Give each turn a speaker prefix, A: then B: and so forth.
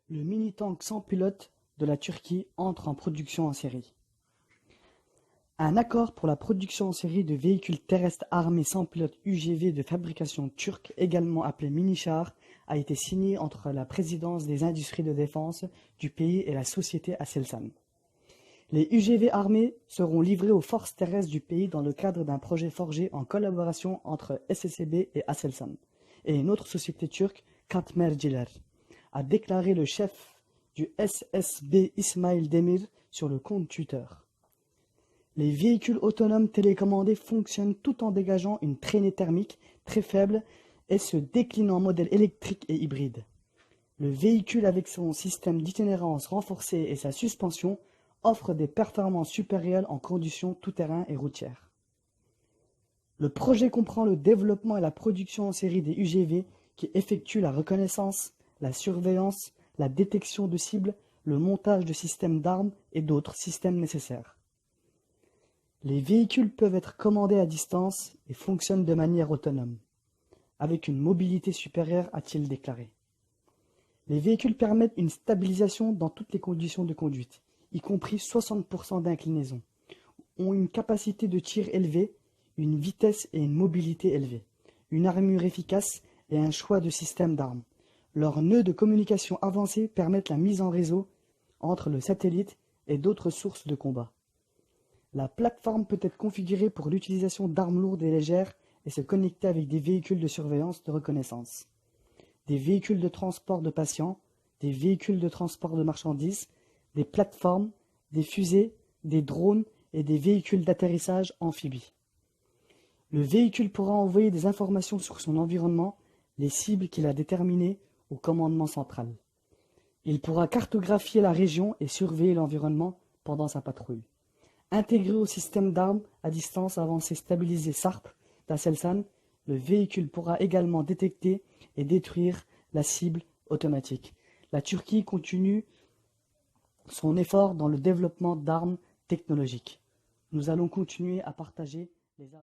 A: Le mini-tank sans pilote de la Turquie entre en production en série. Un accord pour la production en série de véhicules terrestres armés sans pilote UGV de fabrication turque, également appelé mini-char, a été signé entre la présidence des industries de défense du pays et la société Aselsan. Les UGV armés seront livrés aux forces terrestres du pays dans le cadre d'un projet forgé en collaboration entre SSCB et Aselsan et une autre société turque, Katmerciler, a déclaré le chef du SSB Ismail Demir sur le compte Twitter. Les véhicules autonomes télécommandés fonctionnent tout en dégageant une traînée thermique très faible et se déclinent en modèles électriques et hybrides. Le véhicule avec son système d'itinérance renforcé et sa suspension offre des performances supérieures en conditions tout-terrain et routières. Le projet comprend le développement et la production en série des UGV qui effectuent la reconnaissance, la surveillance, la détection de cibles, le montage de systèmes d'armes et d'autres systèmes nécessaires. Les véhicules peuvent être commandés à distance et fonctionnent de manière autonome, avec une mobilité supérieure, a-t-il déclaré. Les véhicules permettent une stabilisation dans toutes les conditions de conduite, y compris 60% d'inclinaison, ont une capacité de tir élevée, une vitesse et une mobilité élevée, une armure efficace et un choix de système d'armes. Leurs nœuds de communication avancés permettent la mise en réseau entre le satellite et d'autres sources de combat. La plateforme peut être configurée pour l'utilisation d'armes lourdes et légères et se connecter avec des véhicules de surveillance de reconnaissance, des véhicules de transport de patients, des véhicules de transport de marchandises, des plateformes, des fusées, des drones et des véhicules d'atterrissage amphibies. Le véhicule pourra envoyer des informations sur son environnement, les cibles qu'il a déterminées au commandement central. Il pourra cartographier la région et surveiller l'environnement pendant sa patrouille. Intégré au système d'armes à distance avancée stabilisé SARP d'Aselsan, le véhicule pourra également détecter et détruire la cible automatique. La Turquie continue son effort dans le développement d'armes technologiques. Nous allons continuer à partager les armes.